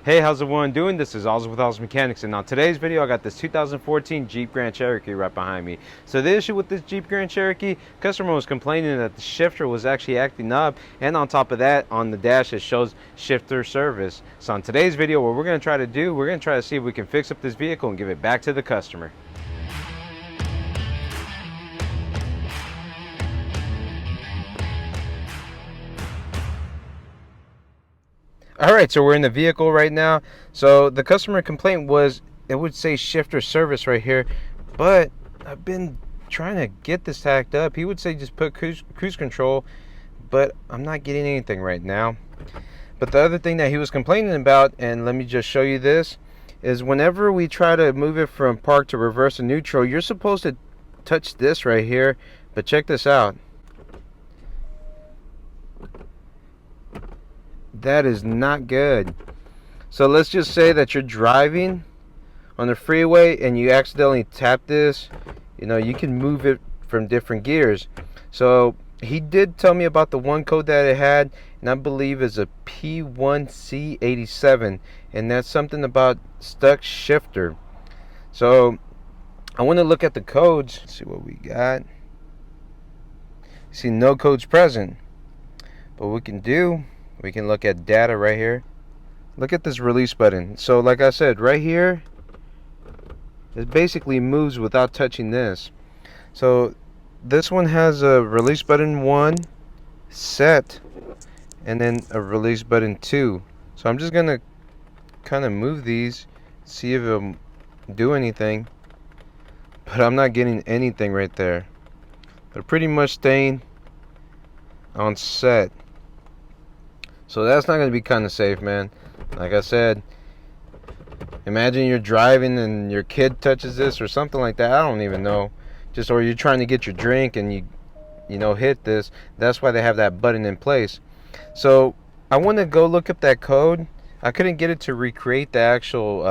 Hey, how's everyone doing? This is Oz with Oz Mechanics, and on today's video I got this 2014 Jeep Grand Cherokee right behind me. So the issue with this Jeep Grand Cherokee, customer was complaining that the shifter was actually acting up, and on top of that, on the dash it shows shifter service. So on today's video, what we're going to try to do, we're going to try to see if we can fix up this vehicle and give it back to the customer. Alright, so we're in the vehicle right now. So the customer complaint was, it would say shifter service right here, but I've been trying to get this tacked up. He would say just put cruise control, but I'm not getting anything right now. But the other thing that he was complaining about, and let me just show you this, is whenever we try to move it from park to reverse and neutral, you're supposed to touch this right here, but check this out. That is not good. So let's just say that you're driving on the freeway and you accidentally tap this. You know, you can move it from different gears. So he did tell me about the one code that it had, and I believe is a P1C87, and that's something about stuck shifter. So I want to look at the codes, see what we got. See, no codes present, but we can do, we can look at data right here. Look at this release button. So like I said, right here, it basically moves without touching this. So this one has a release button 1 set, and then a release button 2. So I'm just gonna kind of move these, see if it'll do anything, but I'm not getting anything right there. They're pretty much staying on set. So that's not going to be kind of safe, man. Like I said, imagine you're driving and your kid touches this or something like that. I don't even know. Just, or you're trying to get your drink and you know, hit this. That's why they have that button in place. So I want to go look up that code. I couldn't get it to recreate the actual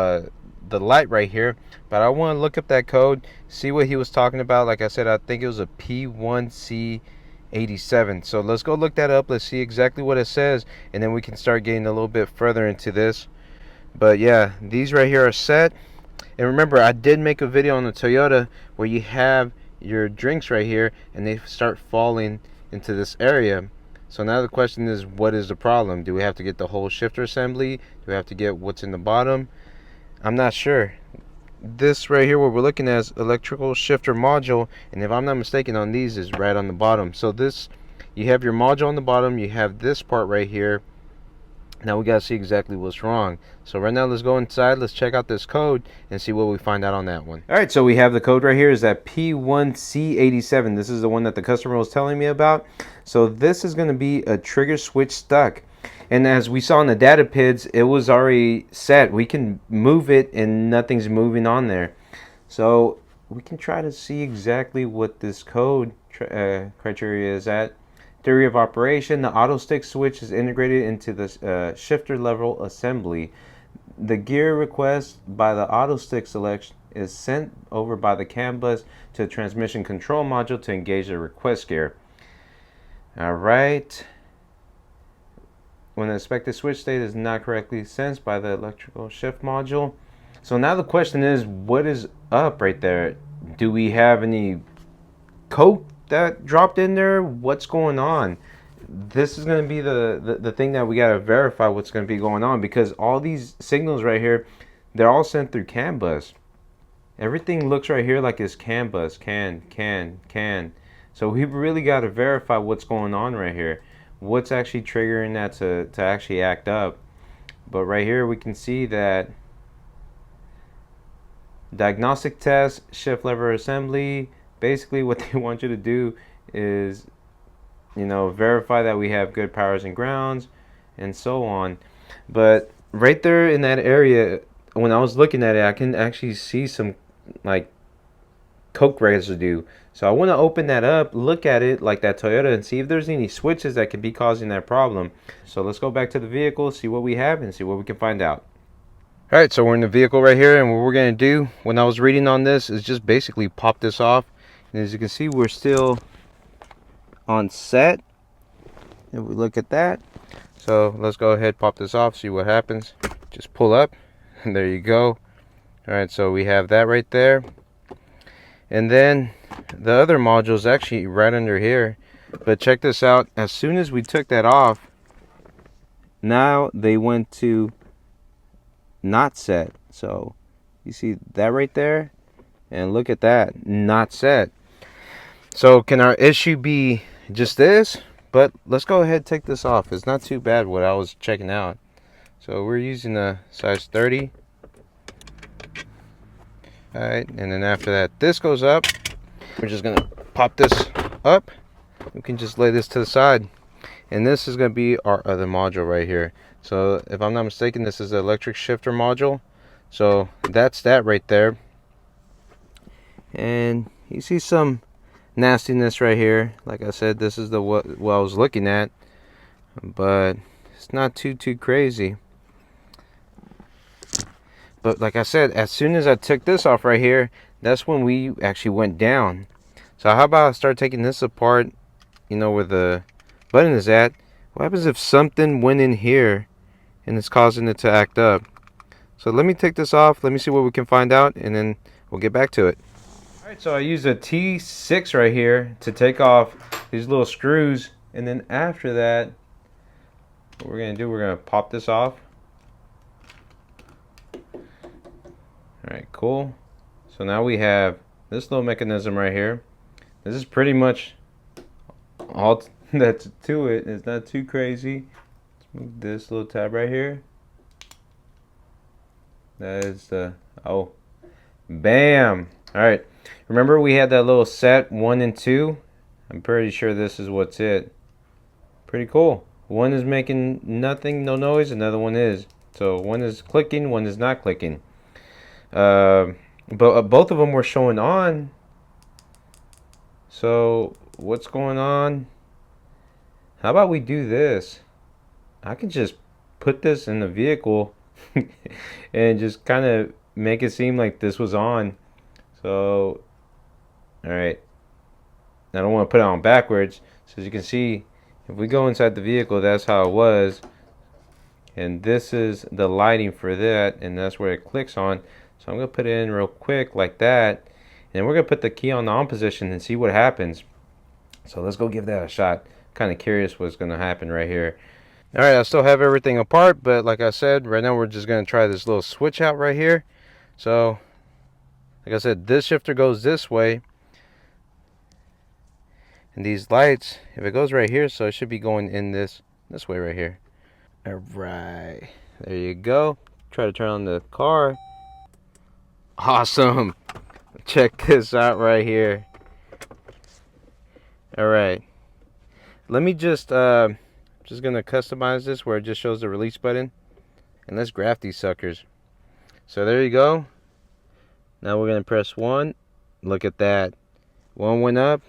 the light right here, but I want to look up that code, see what he was talking about. Like I said, I think it was a P1C87. So let's go look that up. Let's see exactly what it says, and then we can start getting a little bit further into this. But yeah, these right here are set. And remember, I did make a video on the Toyota where you have your drinks right here and they start falling into this area. So now the question is, what is the problem? Do we have to get the whole shifter assembly? Do we have to get what's in the bottom? I'm not sure. This right here, what we're looking at, is electrical shifter module, and if I'm not mistaken, on these is right on the bottom. So this, you have your module on the bottom, you have this part right here. Now we gotta see exactly what's wrong. So right now, let's go inside, let's check out this code and see what we find out on that one. All right, so we have the code right here, is that P1C87. This is the one that the customer was telling me about. So this is gonna be a trigger switch stuck. And as we saw in the data PIDs, it was already set. We can move it and nothing's moving on there. So we can try to see exactly what this code criteria is at. Theory of operation: the auto stick switch is integrated into the shifter level assembly. The gear request by the auto stick selection is sent over by the CAN bus to the transmission control module to engage the request gear. All right. When the expected switch state is not correctly sensed by the electrical shift module. So now the question is, what is up right there? Do we have any code that dropped in there? What's going on? This is going to be the thing that we got to verify what's going to be going on, because all these signals right here, they're all sent through CAN bus. Everything looks right here like it's CAN bus, CAN. So we really got to verify what's going on right here. What's actually triggering that to actually act up. But right here we can see that diagnostic test, shift lever assembly. Basically what they want you to do is, you know, verify that we have good powers and grounds and so on. But right there in that area, when I was looking at it, I can actually see some like coke residue. So I want to open that up, look at it like that Toyota, and see if there's any switches that could be causing that problem. So let's go back to the vehicle, see what we have, and see what we can find out. All right, so we're in the vehicle right here, and what we're going to do, when I was reading on this, is just basically pop this off. And as you can see, we're still on set. If we look at that, so let's go ahead, pop this off, see what happens. just pull up, and there you go. Alright, so we have that right there. And then the other module is actually right under here. But check this out. As soon as we took that off, now they went to not set. So you see that right there? And look at that, not set. So can our issue be just this? But let's go ahead and take this off. It's not too bad what I was checking out. So we're using a size 30. Alright, and then after that, this goes up. We're just gonna pop this up. We can just lay this to the side. And this is gonna be our other module right here. So if I'm not mistaken, this is the electric shifter module. So that's that right there. And you see some nastiness right here. Like I said, this is the what I was looking at, but it's not too crazy. But like I said, as soon as I took this off right here, that's when we actually went down. So how about I start taking this apart, you know, where the button is at. What happens if something went in here and it's causing it to act up? So let me take this off, let me see what we can find out, and then we'll get back to it. Alright, so I used a T6 right here to take off these little screws, and then after that, what we're going to do, we're going to pop this off. Alright, cool. So now we have this little mechanism right here. This is pretty much all that's to it. It's not too crazy. Let's move this little tab right here. That is the, oh, bam. Alright, remember we had that little set 1 and 2. I'm pretty sure this is what's it. Pretty cool. One is making nothing, no noise, another one is. So one is clicking, one is not clicking. But both of them were showing on. So what's going on? How about we do this? I can just put this in the vehicle and just kind of make it seem like this was on. So, alright, I don't want to put it on backwards. So as you can see, if we go inside the vehicle, that's how it was. And this is the lighting for that, and that's where it clicks on. So I'm going to put it in real quick like that. And we're going to put the key on the on position and see what happens. So let's go give that a shot. Kind of curious what's going to happen right here. Alright, I still have everything apart, but like I said, right now we're just going to try this little switch out right here. So, like I said, this shifter goes this way. And these lights, if it goes right here, so it should be going in this way right here. Alright, there you go. Try to turn on the car. Awesome. Check this out right here. Alright, let me just gonna customize this where it just shows the release button, and let's graph these suckers. So there you go. Now we're gonna press 1. Look at that, 1 went up,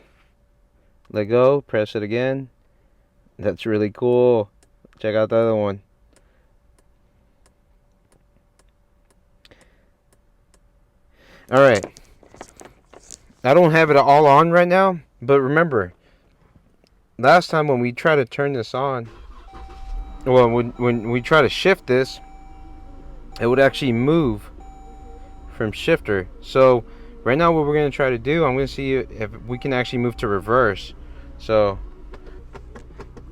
let go, press it again. That's really cool. Check out the other one. Alright, I don't have it all on right now, but remember, last time when we try to turn this on, well, when we try to shift this, it would actually move from shifter. So right now what we're going to try to do, I'm going to see if we can actually move to reverse. So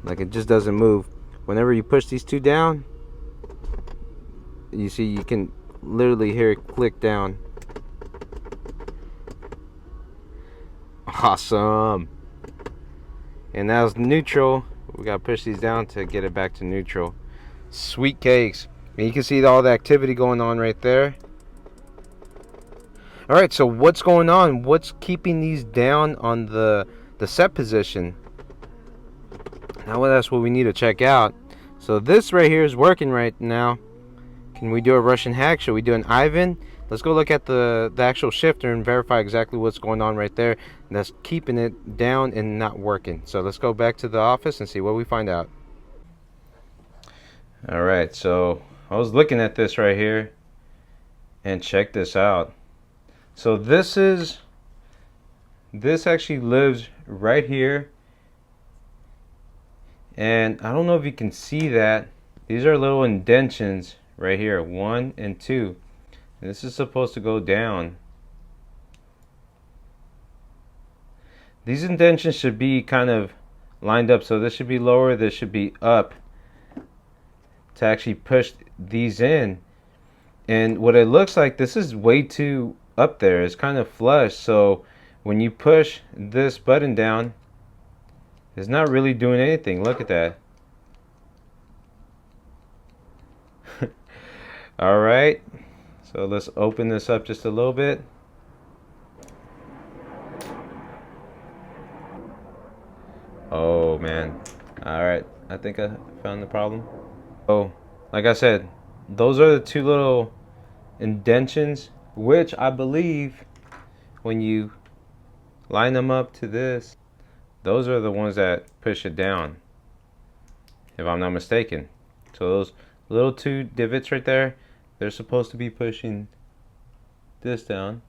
like it just doesn't move. Whenever you push these two down, you see you can literally hear it click down. Awesome. And that was neutral. We got to push these down to get it back to neutral. Sweet cakes. And you can see all the activity going on right there. Alright, so what's going on? What's keeping these down on the set position? Now that's what we need to check out. So this right here is working right now. Can we do a Russian hack? Should we do an Ivan? Let's go look at the actual shifter and verify exactly what's going on right there. And that's keeping it down and not working. So let's go back to the office and see what we find out. Alright, so I was looking at this right here, and check this out. So this actually lives right here, and I don't know if you can see that. These are little indentions right here, 1 and 2. And this is supposed to go down. These indentions should be kind of lined up, so this should be lower, this should be up to actually push these in. And what it looks like, this is way too up there. It's kind of flush, so when you push this button down, it's not really doing anything. Look at that. Alright, so let's open this up just a little bit. Oh man. Alright, I think I found the problem. So, like I said, those are the two little indentions, which I believe when you line them up to this, those are the ones that push it down, if I'm not mistaken. So those little two divots right there, they're supposed to be pushing this down.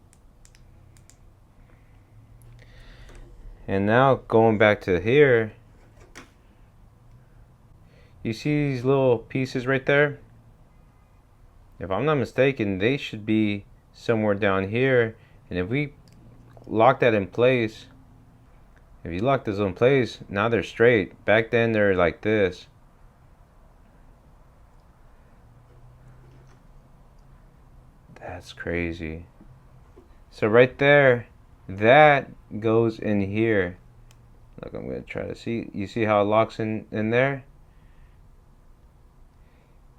And now going back to here, you see these little pieces right there? If I'm not mistaken, they should be somewhere down here. And if we lock that in place, if you lock this in place, now they're straight. Back then they're like this. That's crazy. So right there, that goes in here. Look, I'm gonna try to see. You see how it locks in there?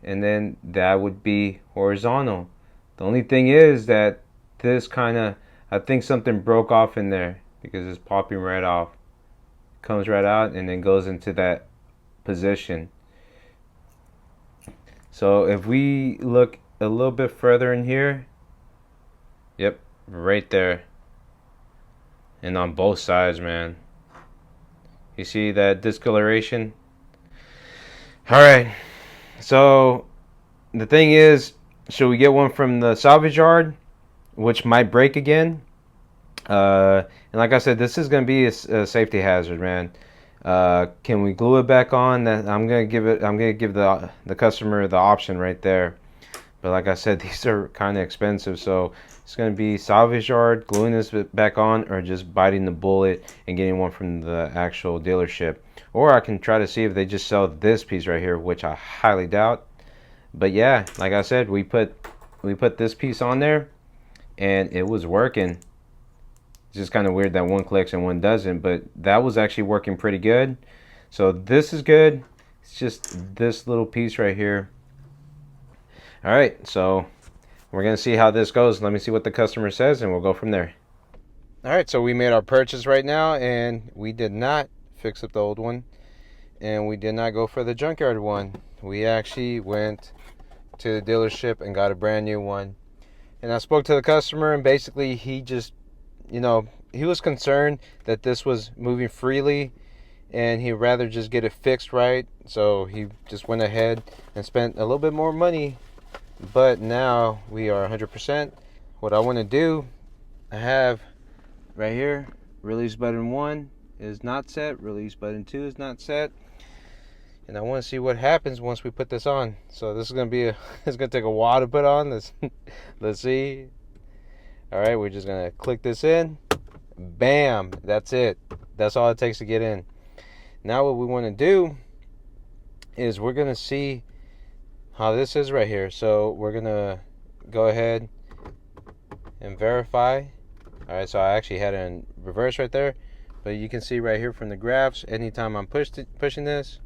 And then that would be horizontal. The only thing is that this kind of, I think something broke off in there because it's popping right off. Comes right out and then goes into that position. So if we look a little bit further in here, yep, right there. And on both sides, man. You see that discoloration? Alright. So the thing is, should we get one from the salvage yard, which might break again? And like I said, this is going to be a safety hazard, man. Can we glue it back on? That I'm gonna give the customer the option right there. But like I said, these are kind of expensive, so it's going to be salvage yard, gluing this back on, or just biting the bullet and getting one from the actual dealership. Or I can try to see if they just sell this piece right here, which I highly doubt. But yeah, like I said, we put this piece on there and it was working. It's just kind of weird that one clicks and one doesn't, but that was actually working pretty good. So this is good. It's just this little piece right here. All right, so we're gonna see how this goes. Let me see what the customer says and we'll go from there. All right, so we made our purchase right now and we did not fix up the old one and we did not go for the junkyard one. We actually went to the dealership and got a brand new one. And I spoke to the customer and basically he just, you know, he was concerned that this was moving freely and he'd rather just get it fixed right. So he just went ahead and spent a little bit more money. But now we are 100%. What I want to do, I have right here, release button 1 is not set, release button 2 is not set. And I want to see what happens once we put this on. So this is going to be it's going to take a while to put on. Let's see. All right, we're just going to click this in. Bam, that's it. That's all it takes to get in. Now what we want to do is we're going to see how this is right here. So we're going to go ahead and verify. All right, so I actually had it in reverse right there. But you can see right here from the graphs, anytime I'm pushing this,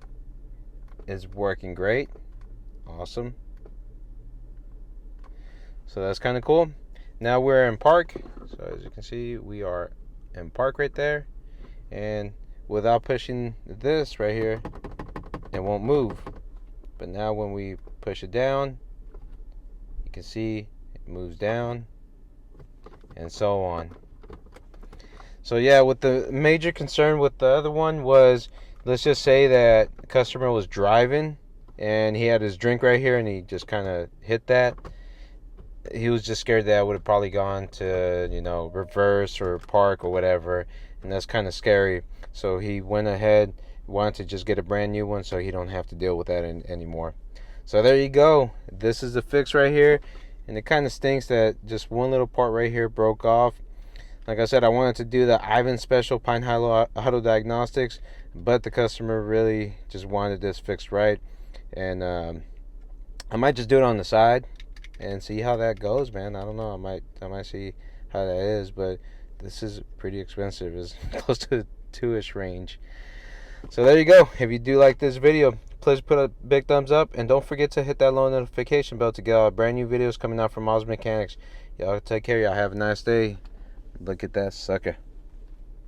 it's working great. Awesome. So that's kind of cool. Now we're in park. So as you can see, we are in park right there. And without pushing this right here, it won't move. But now when we push it down, you can see it moves down and so on. So yeah, with the major concern with the other one was, let's just say that the customer was driving and he had his drink right here and he just kind of hit that. He was just scared that I would have probably gone to, you know, reverse or park or whatever, and that's kind of scary. So he went ahead, wanted to just get a brand new one so he don't have to deal with that anymore. So there you go. This is the fix right here. And it kind of stinks that just one little part right here broke off. Like I said, I wanted to do the Ivan Special Pine Hollow Diagnostics, but the customer really just wanted this fixed right. And I might just do it on the side and see how that goes, man. I don't know. I might see how that is, but this is pretty expensive. It's close to the 2-ish range. So there you go. If you do like this video, please put a big thumbs up, and don't forget to hit that little notification bell to get all brand new videos coming out from Oz Mechanics. Y'all take care. Y'all have a nice day. Look at that sucker.